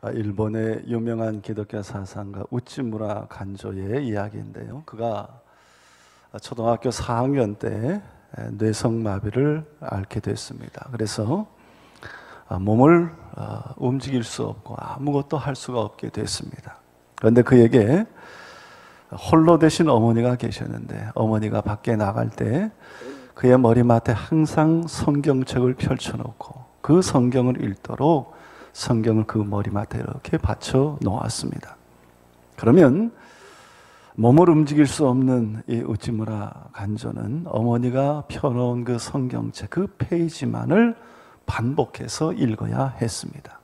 일본의 유명한 기독교 사상가 우찌무라 간조의 이야기인데요. 그가 초등학교 4학년 때 뇌성마비를 앓게 됐습니다. 그래서 몸을 움직일 수 없고 아무것도 할 수가 없게 됐습니다. 그런데 그에게 홀로 되신 어머니가 계셨는데, 어머니가 밖에 나갈 때 그의 머리맡에 항상 성경책을 펼쳐놓고 그 성경을 읽도록 성경을 그 머리맡에 이렇게 받쳐 놓았습니다. 그러면 몸을 움직일 수 없는 이 우찌무라 간조는 어머니가 펴놓은 그 성경책 그 페이지만을 반복해서 읽어야 했습니다.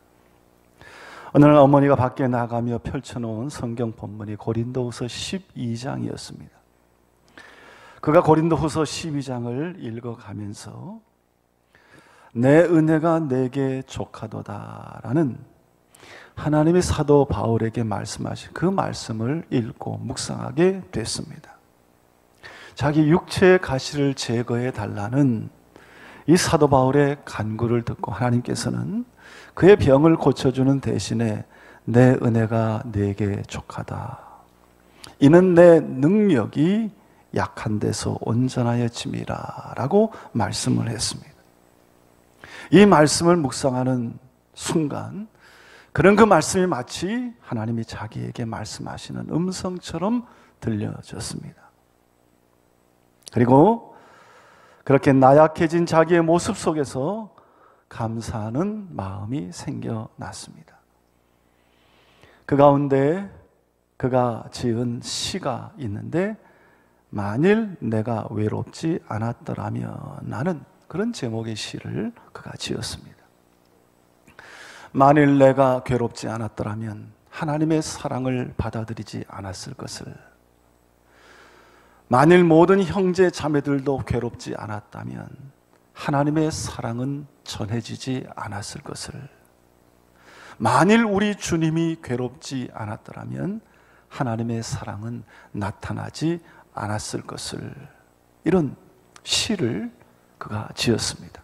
어느 날 어머니가 밖에 나가며 펼쳐놓은 성경 본문이 고린도후서 12장이었습니다. 그가 고린도후서 12장을 읽어가면서 내 은혜가 내게 족하도다라는 하나님의 사도 바울에게 말씀하신 그 말씀을 읽고 묵상하게 됐습니다. 자기 육체의 가시를 제거해 달라는 이 사도 바울의 간구를 듣고 하나님께서는 그의 병을 고쳐주는 대신에 내 은혜가 내게 족하다. 이는 내 능력이 약한 데서 온전하여짐이라 라고 말씀을 했습니다. 이 말씀을 묵상하는 순간 그런 그 말씀이 마치 하나님이 자기에게 말씀하시는 음성처럼 들려졌습니다. 그리고 그렇게 나약해진 자기의 모습 속에서 감사하는 마음이 생겨났습니다. 그 가운데 그가 지은 시가 있는데 만일 내가 외롭지 않았더라면 나는 그런 제목의 시를 그가 지었습니다. 만일 내가 괴롭지 않았더라면 하나님의 사랑을 받아들이지 않았을 것을, 만일 모든 형제 자매들도 괴롭지 않았다면 하나님의 사랑은 전해지지 않았을 것을, 만일 우리 주님이 괴롭지 않았더라면 하나님의 사랑은 나타나지 않았을 것을, 이런 시를 그가 지었습니다.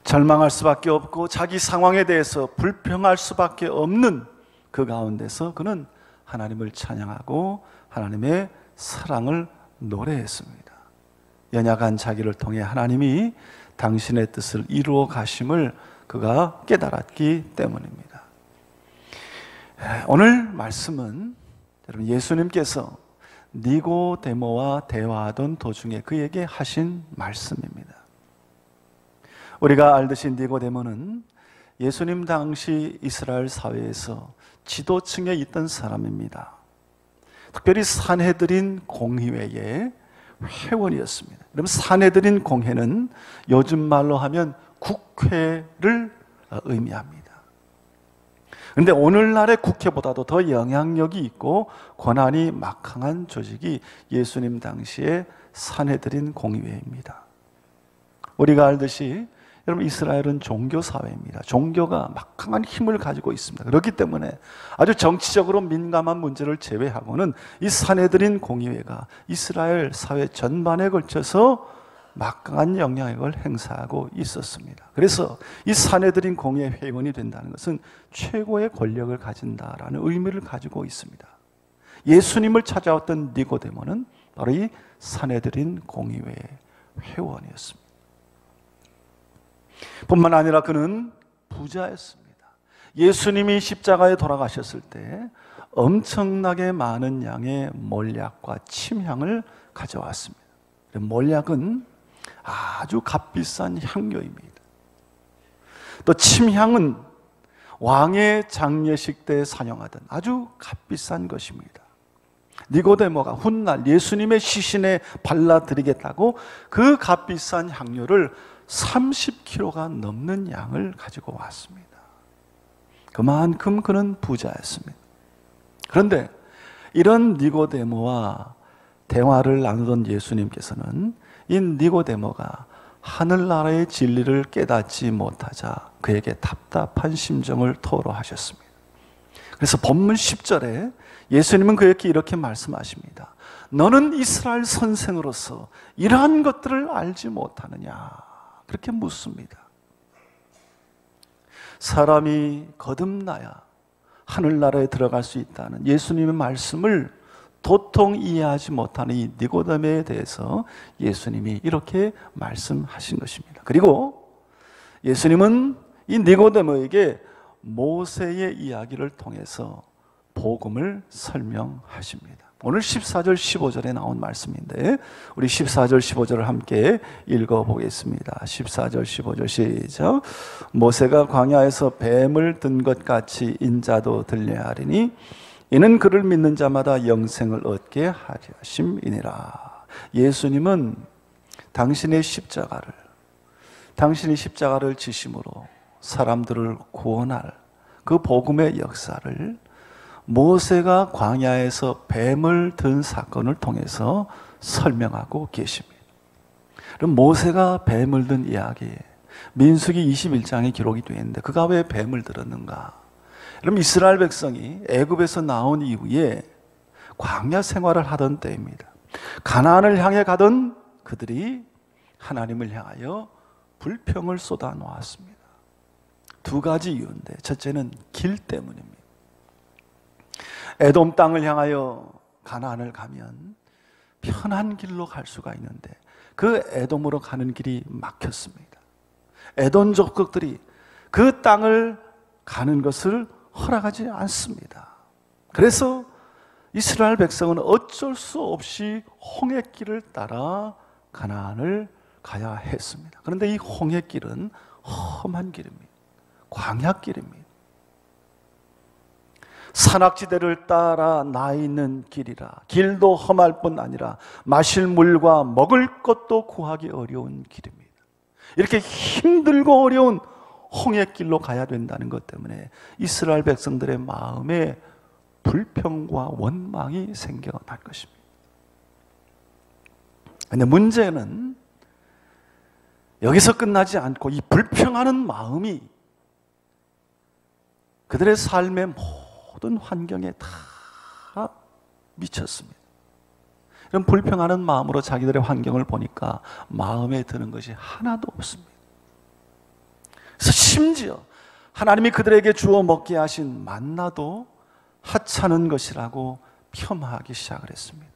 절망할 수밖에 없고 자기 상황에 대해서 불평할 수밖에 없는 그 가운데서 그는 하나님을 찬양하고 하나님의 사랑을 노래했습니다. 연약한 자기를 통해 하나님이 당신의 뜻을 이루어 가심을 그가 깨달았기 때문입니다. 오늘 말씀은 여러분 예수님께서 니고데모와 대화하던 도중에 그에게 하신 말씀입니다. 우리가 알듯이 니고데모는 예수님 당시 이스라엘 사회에서 지도층에 있던 사람입니다. 특별히 산헤드린 공의회의 회원이었습니다. 그럼 산헤드린 공회는 요즘 말로 하면 국회를 의미합니다. 그런데 오늘날의 국회보다도 더 영향력이 있고 권한이 막강한 조직이 예수님 당시의 산헤드린 공의회입니다. 우리가 알듯이 여러분 이스라엘은 종교사회입니다. 종교가 막강한 힘을 가지고 있습니다. 그렇기 때문에 아주 정치적으로 민감한 문제를 제외하고는 이 산헤드린 공의회가 이스라엘 사회 전반에 걸쳐서 막강한 영향력을 행사하고 있었습니다. 그래서 이 산헤드린 공의회 회원이 된다는 것은 최고의 권력을 가진다라는 의미를 가지고 있습니다. 예수님을 찾아왔던 니고데모는 바로 이 산헤드린 공의회 회원이었습니다. 뿐만 아니라 그는 부자였습니다. 예수님이 십자가에 돌아가셨을 때 엄청나게 많은 양의 몰약과 침향을 가져왔습니다. 몰약은 아주 값비싼 향료입니다. 또 침향은 왕의 장례식 때 사용하던 아주 값비싼 것입니다. 니고데모가 훗날 예수님의 시신에 발라드리겠다고 그 값비싼 향료를 30kg가 넘는 양을 가지고 왔습니다. 그만큼 그는 부자였습니다. 그런데 이런 니고데모와 대화를 나누던 예수님께서는 이 니고데모가 하늘나라의 진리를 깨닫지 못하자 그에게 답답한 심정을 토로하셨습니다. 그래서 본문 10절에 예수님은 그에게 이렇게 말씀하십니다. 너는 이스라엘 선생으로서 이러한 것들을 알지 못하느냐? 그렇게 묻습니다. 사람이 거듭나야 하늘나라에 들어갈 수 있다는 예수님의 말씀을 도통 이해하지 못하는 이 니고데모에 대해서 예수님이 이렇게 말씀하신 것입니다. 그리고 예수님은 이 니고데모에게 모세의 이야기를 통해서 복음을 설명하십니다. 오늘 14절 15절에 나온 말씀인데 우리 14절 15절을 함께 읽어보겠습니다. 14절 15절 시작. 모세가 광야에서 뱀을 든 것 같이 인자도 들려야 하리니 이는 그를 믿는 자마다 영생을 얻게 하려 하심이니라. 예수님은 당신이 십자가를 지심으로 사람들을 구원할 그 복음의 역사를 모세가 광야에서 뱀을 든 사건을 통해서 설명하고 계십니다. 그럼 모세가 뱀을 든 이야기, 민수기 21장에 기록이 되어 있는데 그가 왜 뱀을 들었는가? 그럼 이스라엘 백성이 애굽에서 나온 이후에 광야 생활을 하던 때입니다. 가나안을 향해 가던 그들이 하나님을 향하여 불평을 쏟아 놓았습니다. 두 가지 이유인데 첫째는 길 때문입니다. 에돔 땅을 향하여 가나안을 가면 편한 길로 갈 수가 있는데 그 에돔으로 가는 길이 막혔습니다. 에돔 족속들이 그 땅을 가는 것을 허락하지 않습니다. 그래서 이스라엘 백성은 어쩔 수 없이 홍해길을 따라 가나안을 가야 했습니다. 그런데 이 홍해길은 험한 길입니다. 광야길입니다. 산악지대를 따라 나 있는 길이라 길도 험할 뿐 아니라 마실 물과 먹을 것도 구하기 어려운 길입니다. 이렇게 힘들고 어려운 홍해길로 가야 된다는 것 때문에 이스라엘 백성들의 마음에 불평과 원망이 생겨날 것입니다. 그런데 문제는 여기서 끝나지 않고 이 불평하는 마음이 그들의 삶의 모든 환경에 다 미쳤습니다. 이런 불평하는 마음으로 자기들의 환경을 보니까 마음에 드는 것이 하나도 없습니다. 그래서 심지어 하나님이 그들에게 주어 먹게 하신 만나도 하찮은 것이라고 폄하하기 시작을 했습니다.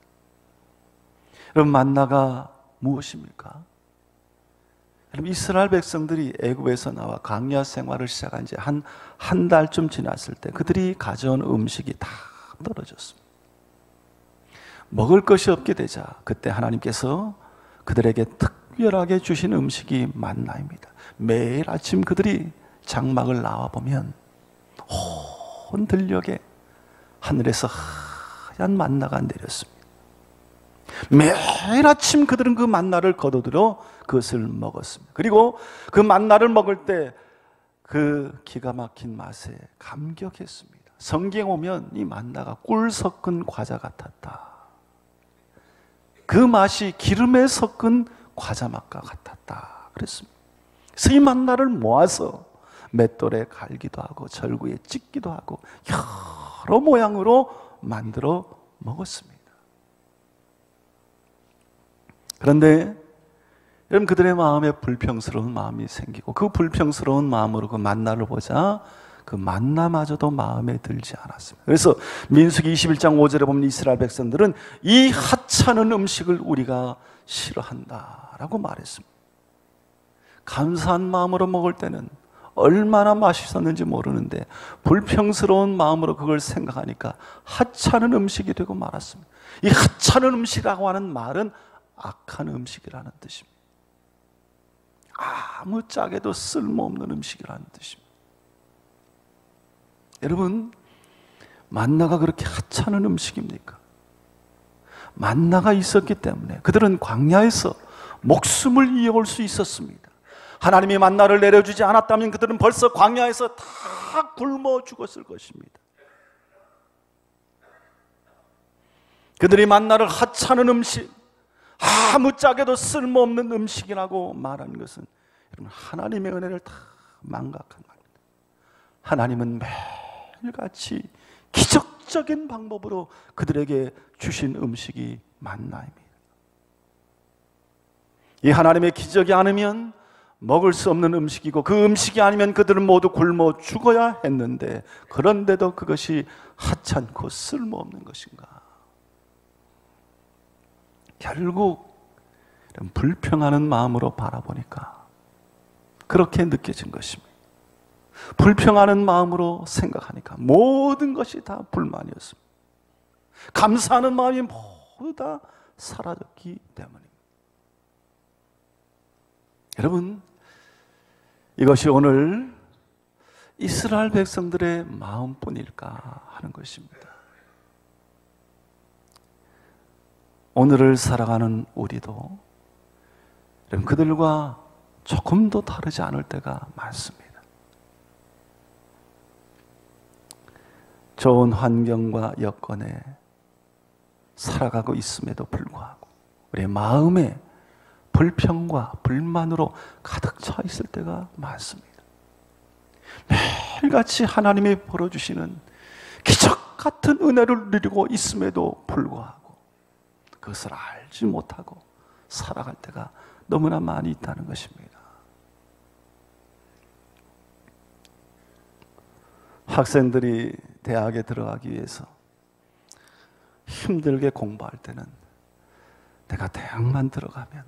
여러분, 만나가 무엇입니까? 여러분, 이스라엘 백성들이 애굽에서 나와 광야 생활을 시작한 지 한 달쯤 지났을 때 그들이 가져온 음식이 다 떨어졌습니다. 먹을 것이 없게 되자 그때 하나님께서 그들에게 특별하게 주신 음식이 만나입니다. 매일 아침 그들이 장막을 나와보면 온 들녘에 하늘에서 하얀 만나가 내렸습니다. 매일 아침 그들은 그 만나를 거두들여 그것을 먹었습니다. 그리고 그 만나를 먹을 때 그 기가 막힌 맛에 감격했습니다. 성경에 오면 이 만나가 꿀 섞은 과자 같았다. 그 맛이 기름에 섞은 과자 맛과 같았다 그랬습니다. 그래서 이 만나를 모아서 맷돌에 갈기도 하고 절구에 찢기도 하고 여러 모양으로 만들어 먹었습니다. 그런데 여러분, 그들의 마음에 불평스러운 마음이 생기고 그 불평스러운 마음으로 그 만나를 보자 그 만나마저도 마음에 들지 않았습니다. 그래서 민수기 21장 5절에 보면 이스라엘 백성들은 이 하찮은 음식을 우리가 싫어한다라고 말했습니다. 감사한 마음으로 먹을 때는 얼마나 맛있었는지 모르는데 불평스러운 마음으로 그걸 생각하니까 하찮은 음식이 되고 말았습니다. 이 하찮은 음식이라고 하는 말은 악한 음식이라는 뜻입니다. 아무짝에도 쓸모없는 음식이라는 뜻입니다. 여러분, 만나가 그렇게 하찮은 음식입니까? 만나가 있었기 때문에 그들은 광야에서 목숨을 이어올 수 있었습니다. 하나님이 만나를 내려주지 않았다면 그들은 벌써 광야에서 다 굶어 죽었을 것입니다. 그들이 만나를 하찮은 음식, 아무짝에도 쓸모없는 음식이라고 말한 것은 여러분, 하나님의 은혜를 다 망각한 말입니다. 하나님은 매일같이 기적적인 방법으로 그들에게 주신 음식이 만나입니다. 이 하나님의 기적이 아니면 먹을 수 없는 음식이고 그 음식이 아니면 그들은 모두 굶어 죽어야 했는데 그런데도 그것이 하찮고 쓸모없는 것인가? 결국 불평하는 마음으로 바라보니까 그렇게 느껴진 것입니다. 불평하는 마음으로 생각하니까 모든 것이 다 불만이었습니다. 감사하는 마음이 모두 다 사라졌기 때문입니다. 여러분, 이것이 오늘 이스라엘 백성들의 마음뿐일까 하는 것입니다. 오늘을 살아가는 우리도 그들과 조금도 다르지 않을 때가 많습니다. 좋은 환경과 여건에 살아가고 있음에도 불구하고 우리의 마음에 불평과 불만으로 가득 차 있을 때가 많습니다. 매일같이 하나님이 벌어주시는 기적 같은 은혜를 누리고 있음에도 불구하고 그것을 알지 못하고 살아갈 때가 너무나 많이 있다는 것입니다. 학생들이 대학에 들어가기 위해서 힘들게 공부할 때는 내가 대학만 들어가면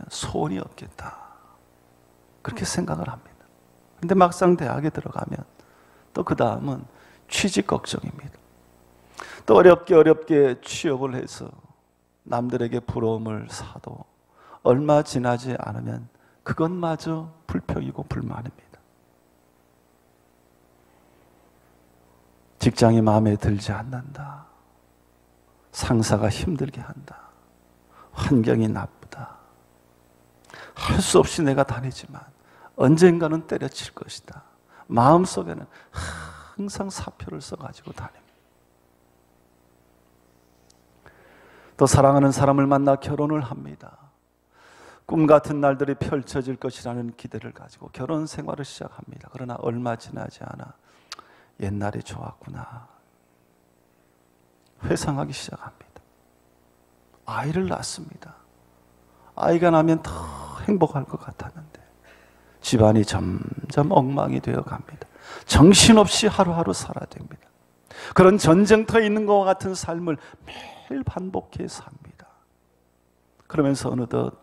소원이 없겠다 그렇게 생각을 합니다. 그런데 막상 대학에 들어가면 또 그 다음은 취직 걱정입니다. 또 어렵게 취업을 해서 남들에게 부러움을 사도 얼마 지나지 않으면 그것마저 불평이고 불만입니다. 직장이 마음에 들지 않는다. 상사가 힘들게 한다. 환경이 나쁘다. 할 수 없이 내가 다니지만 언젠가는 때려칠 것이다. 마음속에는 항상 사표를 써가지고 다닙니다. 또 사랑하는 사람을 만나 결혼을 합니다. 꿈 같은 날들이 펼쳐질 것이라는 기대를 가지고 결혼 생활을 시작합니다. 그러나 얼마 지나지 않아 옛날이 좋았구나 회상하기 시작합니다. 아이를 낳습니다. 아이가 나면 더 행복할 것 같았는데 집안이 점점 엉망이 되어 갑니다. 정신없이 하루하루 살아야 됩니다. 그런 전쟁터에 있는 것과 같은 삶을 매일 반복해 삽니다. 그러면서 어느덧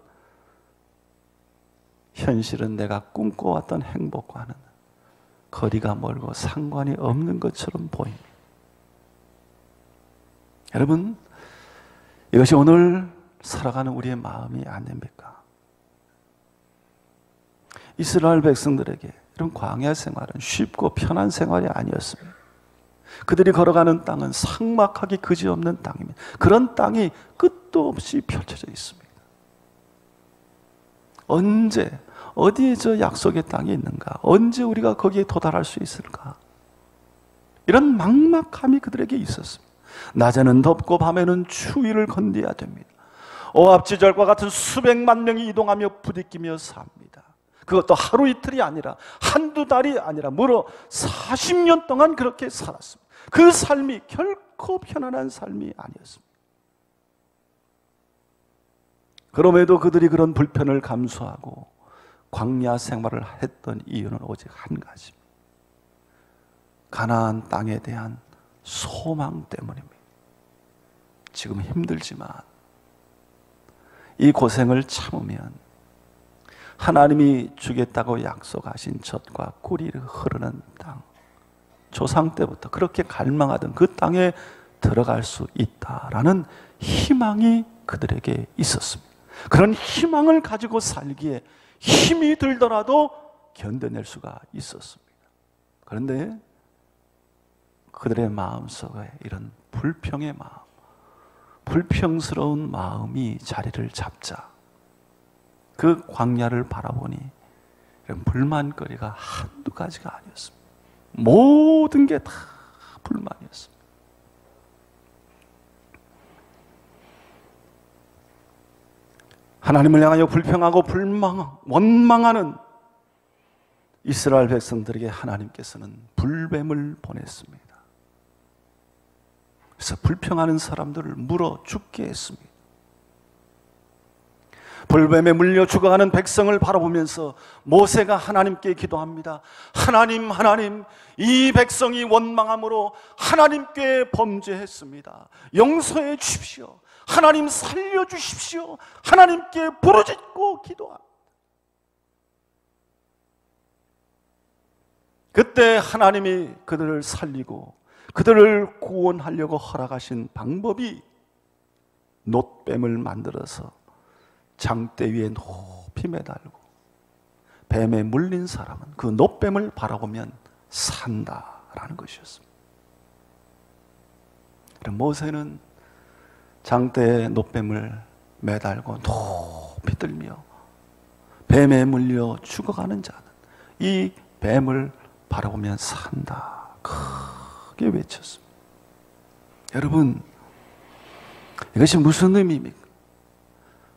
현실은 내가 꿈꿔왔던 행복과는 거리가 멀고 상관이 없는 것처럼 보입니다. 여러분, 이것이 오늘 살아가는 우리의 마음이 아닙니까? 이스라엘 백성들에게 이런 광야 생활은 쉽고 편한 생활이 아니었습니다. 그들이 걸어가는 땅은 삭막하기 그지없는 땅입니다. 그런 땅이 끝도 없이 펼쳐져 있습니다. 언제 어디에 저 약속의 땅이 있는가? 언제 우리가 거기에 도달할 수 있을까? 이런 막막함이 그들에게 있었습니다. 낮에는 덥고 밤에는 추위를 건너야 됩니다. 오합지절과 같은 수백만 명이 이동하며 부딪히며 삽니다. 그것도 하루 이틀이 아니라 한두 달이 아니라 무려 40년 동안 그렇게 살았습니다. 그 삶이 결코 편안한 삶이 아니었습니다. 그럼에도 그들이 그런 불편을 감수하고 광야 생활을 했던 이유는 오직 한 가지입니다. 가나안 땅에 대한 소망 때문입니다. 지금 힘들지만 이 고생을 참으면 하나님이 주겠다고 약속하신 젖과 꿀이 흐르는 땅, 조상 때부터 그렇게 갈망하던 그 땅에 들어갈 수 있다라는 희망이 그들에게 있었습니다. 그런 희망을 가지고 살기에 힘이 들더라도 견뎌낼 수가 있었습니다. 그런데 그들의 마음속에 이런 불평의 마음, 불평스러운 마음이 자리를 잡자 그 광야를 바라보니 이런 불만거리가 한두 가지가 아니었습니다. 모든 게 다 불만이었습니다. 하나님을 향하여 불평하고 원망하는 이스라엘 백성들에게 하나님께서는 불뱀을 보냈습니다. 그래서 불평하는 사람들을 물어 죽게 했습니다. 불뱀에 물려 죽어가는 백성을 바라보면서 모세가 하나님께 기도합니다. 하나님, 하나님, 이 백성이 원망함으로 하나님께 범죄했습니다. 용서해 주십시오. 하나님 살려주십시오. 하나님께 부르짖고 기도합니다. 그때 하나님이 그들을 살리고 그들을 구원하려고 허락하신 방법이 놋뱀을 만들어서 장대 위에 높이 매달고 뱀에 물린 사람은 그 놋뱀을 바라보면 산다라는 것이었습니다. 모세는 장대에 놋뱀을 매달고 높이 들며 뱀에 물려 죽어가는 자는 이 뱀을 바라보면 산다, 크게 외쳤습니다. 여러분, 이것이 무슨 의미입니까?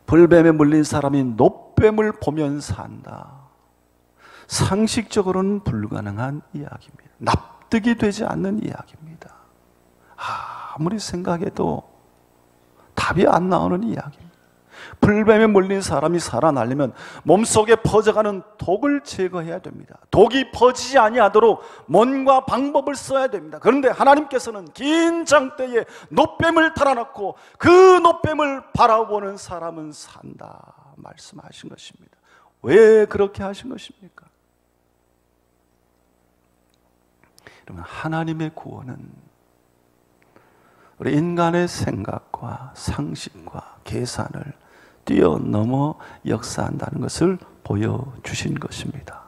불뱀에 물린 사람이 놋뱀을 보면 산다. 상식적으로는 불가능한 이야기입니다. 납득이 되지 않는 이야기입니다. 아무리 생각해도 답이 안 나오는 이야기입니다. 불뱀에 물린 사람이 살아나려면 몸속에 퍼져가는 독을 제거해야 됩니다. 독이 퍼지지 아니하도록 뭔가 방법을 써야 됩니다. 그런데 하나님께서는 긴 장대에 놋뱀을 달아놓고 그 놋뱀을 바라보는 사람은 산다 말씀하신 것입니다. 왜 그렇게 하신 것입니까? 여러분, 하나님의 구원은 우리 인간의 생각과 상식과 계산을 뛰어넘어 역사한다는 것을 보여주신 것입니다.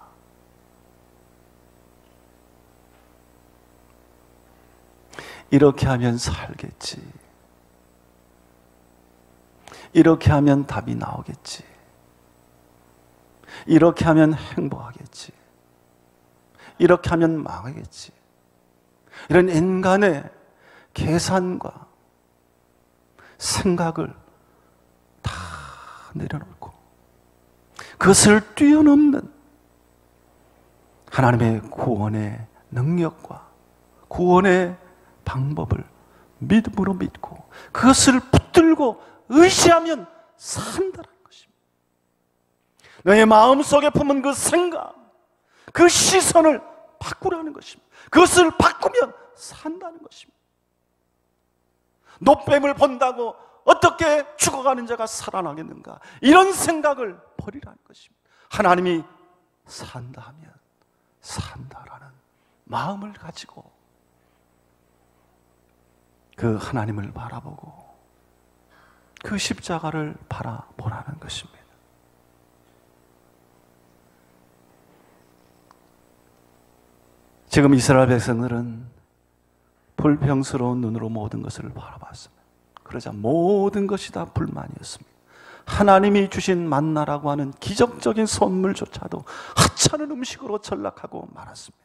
이렇게 하면 살겠지. 이렇게 하면 답이 나오겠지. 이렇게 하면 행복하겠지. 이렇게 하면 망하겠지. 이런 인간의 계산과 생각을 다 내려놓고 그것을 뛰어넘는 하나님의 구원의 능력과 구원의 방법을 믿음으로 믿고 그것을 붙들고 의지하면 산다는 것입니다. 너의 마음속에 품은 그 생각, 그 시선을 바꾸라는 것입니다. 그것을 바꾸면 산다는 것입니다. 놋뱀을 본다고 어떻게 죽어가는 자가 살아나겠는가? 이런 생각을 버리라는 것입니다. 하나님이 산다 하면 산다라는 마음을 가지고 그 하나님을 바라보고 그 십자가를 바라보라는 것입니다. 지금 이스라엘 백성들은 불평스러운 눈으로 모든 것을 바라봤습니다. 그러자 모든 것이 다 불만이었습니다. 하나님이 주신 만나라고 하는 기적적인 선물조차도 하찮은 음식으로 전락하고 말았습니다.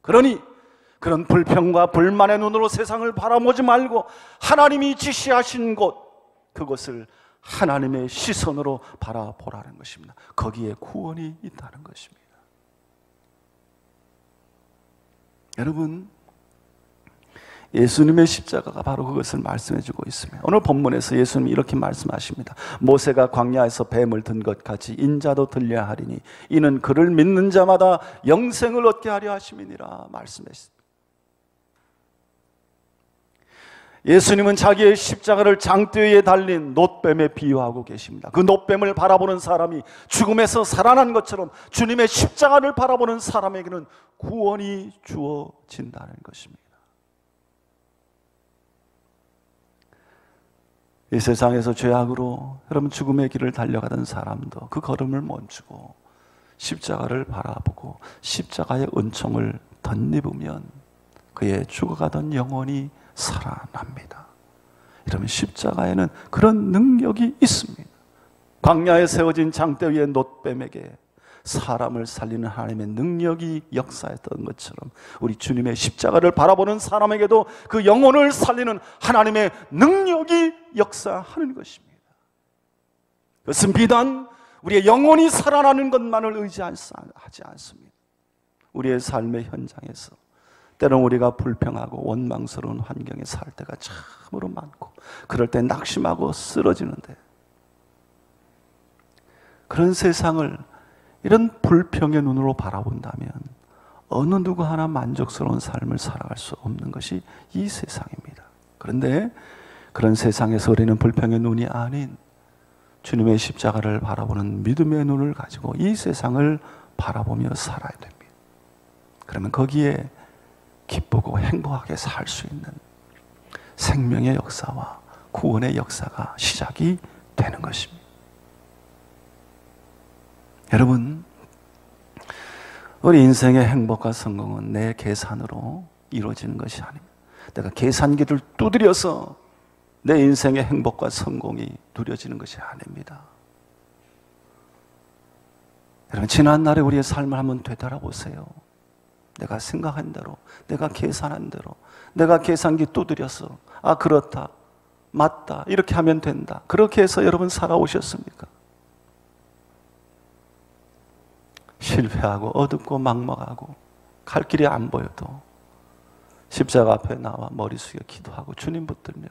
그러니 그런 불평과 불만의 눈으로 세상을 바라보지 말고 하나님이 지시하신 곳, 그것을 하나님의 시선으로 바라보라는 것입니다. 거기에 구원이 있다는 것입니다. 여러분, 예수님의 십자가가 바로 그것을 말씀해 주고 있습니다. 오늘 본문에서 예수님이 이렇게 말씀하십니다. 모세가 광야에서 뱀을 든 것 같이 인자도 들려야 하리니 이는 그를 믿는 자마다 영생을 얻게 하려 하심이니라 말씀했습니다. 예수님은 자기의 십자가를 장대 위에 달린 놋뱀에 비유하고 계십니다. 그 놋뱀을 바라보는 사람이 죽음에서 살아난 것처럼 주님의 십자가를 바라보는 사람에게는 구원이 주어진다는 것입니다. 이 세상에서 죄악으로 여러분 죽음의 길을 달려가던 사람도 그 걸음을 멈추고 십자가를 바라보고 십자가의 은총을 덧입으면 그의 죽어가던 영혼이 살아납니다. 이러면 십자가에는 그런 능력이 있습니다. 광야에 세워진 장대 위의 놋뱀에게 사람을 살리는 하나님의 능력이 역사했던 것처럼 우리 주님의 십자가를 바라보는 사람에게도 그 영혼을 살리는 하나님의 능력이 역사하는 것입니다. 그것은 비단 우리의 영혼이 살아나는 것만을 의지하지 않습니다. 우리의 삶의 현장에서 때론 우리가 불평하고 원망스러운 환경에 살 때가 참으로 많고 그럴 때 낙심하고 쓰러지는데 그런 세상을 이런 불평의 눈으로 바라본다면 어느 누구 하나 만족스러운 삶을 살아갈 수 없는 것이 이 세상입니다. 그런데 그런 세상에서 우리는 불평의 눈이 아닌 주님의 십자가를 바라보는 믿음의 눈을 가지고 이 세상을 바라보며 살아야 됩니다. 그러면 거기에 기쁘고 행복하게 살 수 있는 생명의 역사와 구원의 역사가 시작이 되는 것입니다. 여러분, 우리 인생의 행복과 성공은 내 계산으로 이루어지는 것이 아닙니다. 내가 계산기를 두드려서 내 인생의 행복과 성공이 누려지는 것이 아닙니다. 여러분, 지난날에 우리의 삶을 한번 되돌아보세요. 내가 생각한 대로, 내가 계산한 대로, 내가 계산기 두드려서 그렇다, 맞다, 이렇게 하면 된다, 그렇게 해서 여러분 살아오셨습니까? 실패하고 어둡고 막막하고 갈 길이 안 보여도 십자가 앞에 나와 머리 숙여 기도하고 주님 붙들면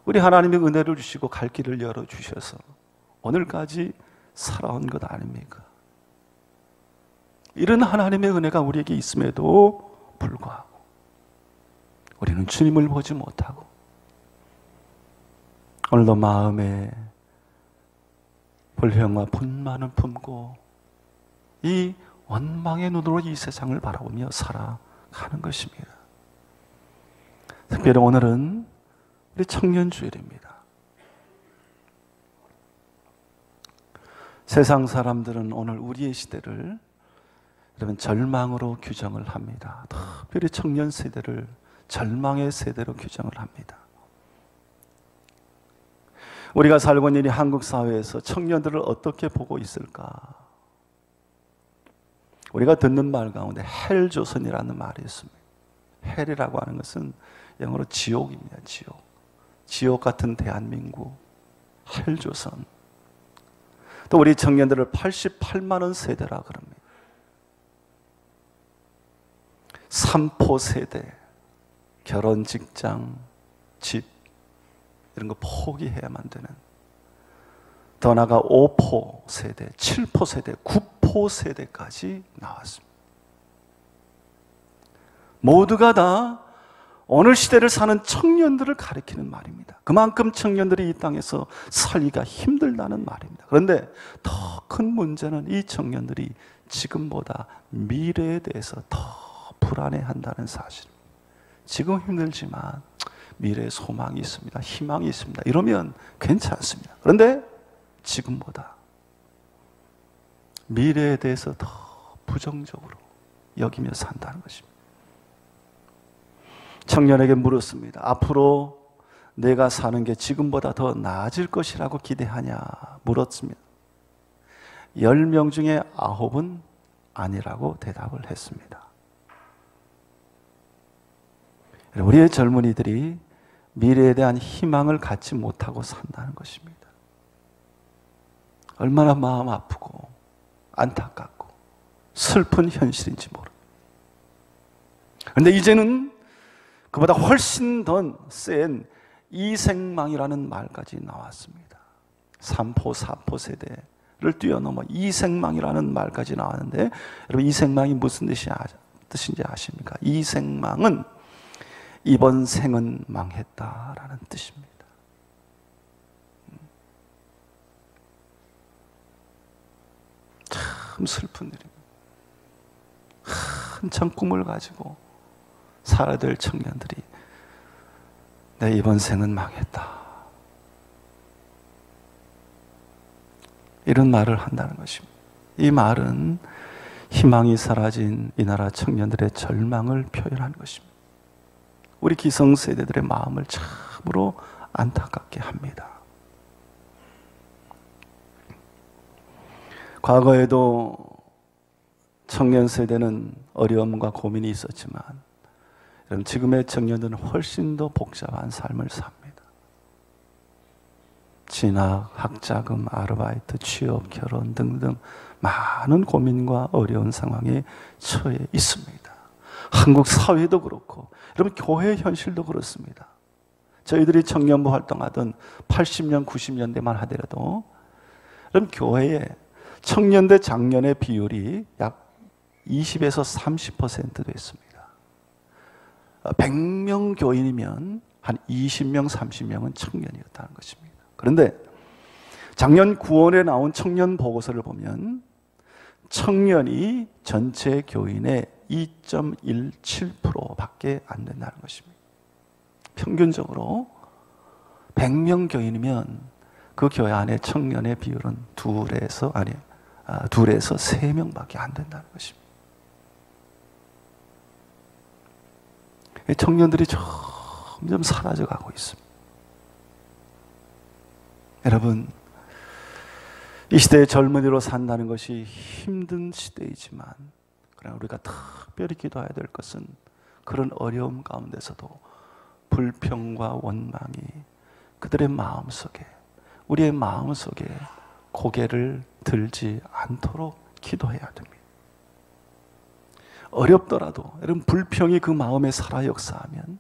우리 하나님의 은혜를 주시고 갈 길을 열어주셔서 오늘까지 살아온 것 아닙니까? 이런 하나님의 은혜가 우리에게 있음에도 불구하고 우리는 주님을 보지 못하고 오늘도 마음에 불평과 분만을 품고 이 원망의 눈으로 이 세상을 바라보며 살아가는 것입니다. 특별히 오늘은 우리 청년주일입니다. 세상 사람들은 오늘 우리의 시대를 여러분 절망으로 규정을 합니다. 특별히 청년 세대를 절망의 세대로 규정을 합니다. 우리가 살고 있는 이 한국 사회에서 청년들을 어떻게 보고 있을까? 우리가 듣는 말 가운데 헬조선이라는 말이 있습니다. 헬이라고 하는 것은 영어로 지옥입니다. 지옥 같은 대한민국, 헬조선. 또 우리 청년들을 88만 원 세대라 그럽니다. 3포 세대, 결혼, 직장, 집 이런 거 포기해야만 되는, 더 나아가 5포 세대, 7포 세대, 9포 세대까지 나왔습니다. 모두가 다 오늘 시대를 사는 청년들을 가리키는 말입니다. 그만큼 청년들이 이 땅에서 살기가 힘들다는 말입니다. 그런데 더 큰 문제는 이 청년들이 지금보다 미래에 대해서 더 불안해한다는 사실입니다. 지금 힘들지만 미래에 소망이 있습니다. 희망이 있습니다. 이러면 괜찮습니다. 그런데 지금보다 미래에 대해서 더 부정적으로 여기며 산다는 것입니다. 청년에게 물었습니다. 앞으로 내가 사는 게 지금보다 더 나아질 것이라고 기대하냐 물었습니다. 10명 중에 9은 아니라고 대답을 했습니다. 우리의 젊은이들이 미래에 대한 희망을 갖지 못하고 산다는 것입니다. 얼마나 마음 아프고 안타깝고 슬픈 현실인지 모릅니다. 그런데 이제는 그보다 훨씬 더 센 이생망이라는 말까지 나왔습니다. 3포, 4포 세대를 뛰어넘어 이생망이라는 말까지 나왔는데, 여러분 이생망이 무슨 뜻인지 아십니까? 이생망은 이번 생은 망했다라는 뜻입니다. 참 슬픈 일입니다. 한참 꿈을 가지고 살아야 될 청년들이 내 이번 생은 망했다, 이런 말을 한다는 것입니다. 이 말은 희망이 사라진 이 나라 청년들의 절망을 표현하는 것입니다. 우리 기성세대들의 마음을 참으로 안타깝게 합니다. 과거에도 청년 세대는 어려움과 고민이 있었지만 지금의 청년들은 훨씬 더 복잡한 삶을 삽니다. 진학, 학자금, 아르바이트, 취업, 결혼 등등 많은 고민과 어려운 상황에 처해 있습니다. 한국 사회도 그렇고 여러분 교회 현실도 그렇습니다. 저희들이 청년부 활동하던 80년, 90년대만 하더라도 여러분 교회에 청년 대 장년의 비율이 약 20에서 30% 됐습니다. 100명 교인이면 한 20명, 30명은 청년이었다는 것입니다. 그런데 작년 9월에 나온 청년 보고서를 보면 청년이 전체 교인의 2.17%밖에 안 된다는 것입니다. 평균적으로 100명 교인이면 그 교회 안에 청년의 비율은 둘에서 3명밖에 안 된다는 것입니다. 청년들이 점점 사라져가고 있습니다. 여러분, 이 시대의 젊은이로 산다는 것이 힘든 시대이지만 그러나 우리가 특별히 기도해야 될 것은 그런 어려움 가운데서도 불평과 원망이 그들의 마음속에, 우리의 마음속에 고개를 들지 않도록 기도해야 됩니다. 어렵더라도 여러분, 불평이 그 마음에 살아 역사하면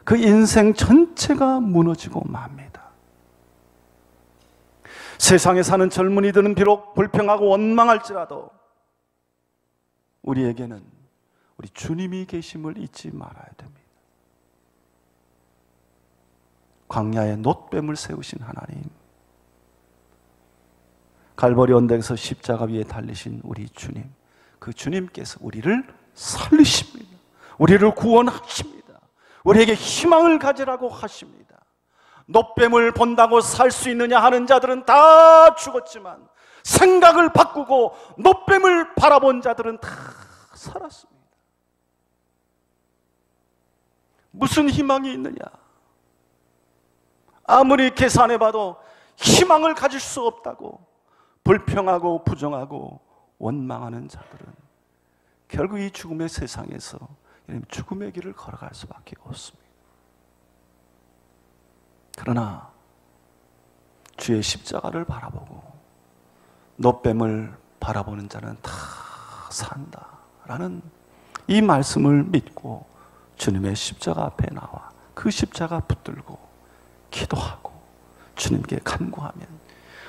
그 인생 전체가 무너지고 맙니다. 세상에 사는 젊은이들은 비록 불평하고 원망할지라도 우리에게는 우리 주님이 계심을 잊지 말아야 됩니다. 광야에 놋뱀을 세우신 하나님, 갈보리 언덕에서 십자가 위에 달리신 우리 주님, 그 주님께서 우리를 살리십니다. 우리를 구원하십니다. 우리에게 희망을 가지라고 하십니다. 놋뱀을 본다고 살 수 있느냐 하는 자들은 다 죽었지만 생각을 바꾸고 놋뱀을 바라본 자들은 다 살았습니다. 무슨 희망이 있느냐? 아무리 계산해봐도 희망을 가질 수 없다고 불평하고 부정하고 원망하는 자들은 결국 이 죽음의 세상에서 죽음의 길을 걸어갈 수밖에 없습니다. 그러나 주의 십자가를 바라보고 놋뱀을 바라보는 자는 다 산다라는 이 말씀을 믿고 주님의 십자가 앞에 나와 그 십자가 붙들고 기도하고 주님께 간구하면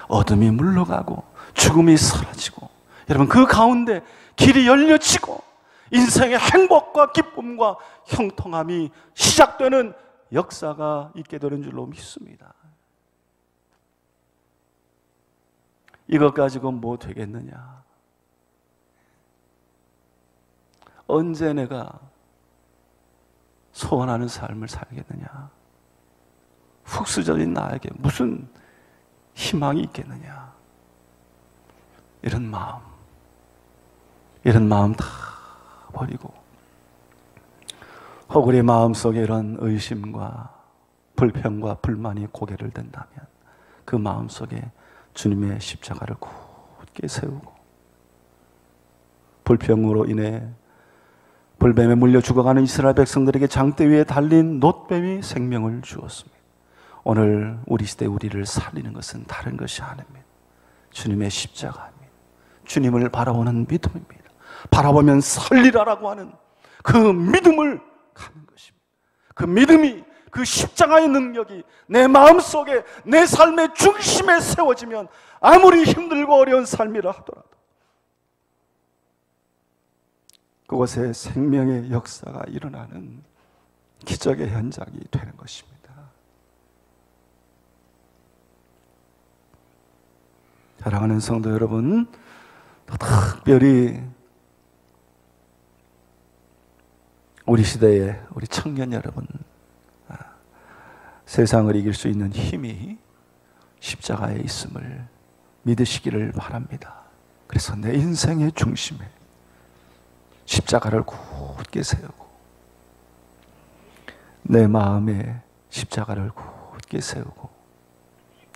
어둠이 물러가고 죽음이 사라지고 여러분, 그 가운데 길이 열려지고 인생의 행복과 기쁨과 형통함이 시작되는 역사가 있게 되는 줄로 믿습니다. 이것 가지고 뭐 되겠느냐? 언제 내가 소원하는 삶을 살겠느냐? 훅스적인 나에게 무슨 희망이 있겠느냐? 이런 마음 다 버리고 혹 우리 마음속에 이런 의심과 불평과 불만이 고개를 든다면 그 마음속에 주님의 십자가를 굳게 세우고 불평으로 인해 불뱀에 물려 죽어가는 이스라엘 백성들에게 장대 위에 달린 놋뱀이 생명을 주었습니다. 오늘 우리 시대 우리를 살리는 것은 다른 것이 아닙니다. 주님의 십자가입니다. 주님을 바라보는 믿음입니다. 바라보면 살리라라고 하는 그 믿음을 가는 것입니다. 그 믿음이, 그 십자가의 능력이 내 마음속에, 내 삶의 중심에 세워지면 아무리 힘들고 어려운 삶이라 하더라도 그곳에 생명의 역사가 일어나는 기적의 현장이 되는 것입니다. 사랑하는 성도 여러분, 특별히 우리 시대의 우리 청년 여러분, 세상을 이길 수 있는 힘이 십자가에 있음을 믿으시기를 바랍니다. 그래서 내 인생의 중심에 십자가를 굳게 세우고 내 마음에 십자가를 굳게 세우고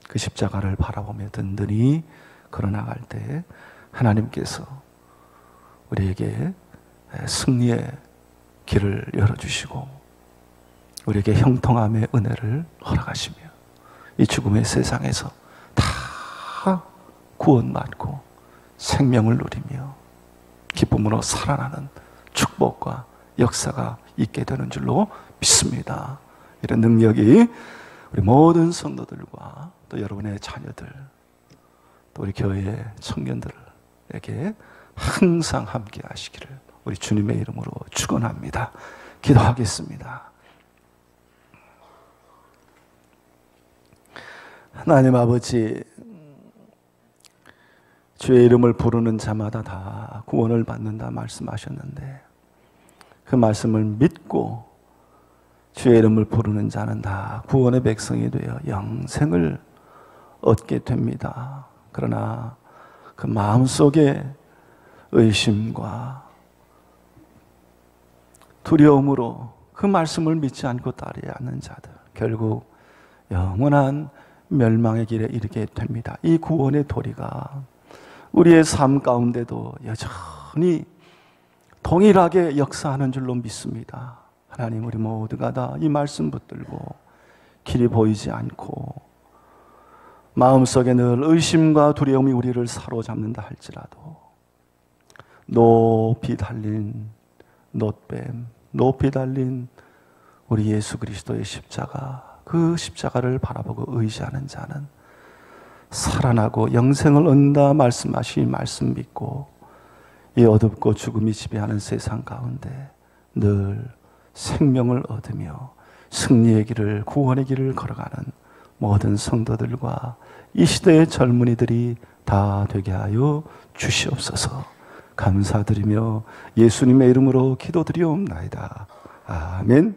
그 십자가를 바라보며 든든히 걸어나갈 때 하나님께서 우리에게 승리의 길을 열어주시고 우리에게 형통함의 은혜를 허락하시며 이 죽음의 세상에서 다 구원받고 생명을 누리며 기쁨으로 살아나는 축복과 역사가 있게 되는 줄로 믿습니다. 이런 능력이 우리 모든 성도들과 또 여러분의 자녀들 또 우리 교회의 청년들을 여러분들에게 항상 함께 하시기를 우리 주님의 이름으로 축원합니다. 기도하겠습니다. 하나님 아버지, 주의 이름을 부르는 자마다 다 구원을 받는다 말씀하셨는데, 그 말씀을 믿고 주의 이름을 부르는 자는 다 구원의 백성이 되어 영생을 얻게 됩니다. 그러나 그 마음속에 의심과 두려움으로 그 말씀을 믿지 않고 따르지 않는 자들, 결국 영원한 멸망의 길에 이르게 됩니다. 이 구원의 도리가 우리의 삶 가운데도 여전히 동일하게 역사하는 줄로 믿습니다. 하나님, 우리 모두가 다 이 말씀 붙들고 길이 보이지 않고 마음속에 늘 의심과 두려움이 우리를 사로잡는다 할지라도 높이 달린 놋뱀, 높이 달린 우리 예수 그리스도의 십자가, 그 십자가를 바라보고 의지하는 자는 살아나고 영생을 얻는다 말씀하신 말씀 믿고 이 어둡고 죽음이 지배하는 세상 가운데 늘 생명을 얻으며 승리의 길을, 구원의 길을 걸어가는 모든 성도들과 이 시대의 젊은이들이 다 되게 하여 주시옵소서. 감사드리며 예수님의 이름으로 기도드리옵나이다. 아멘.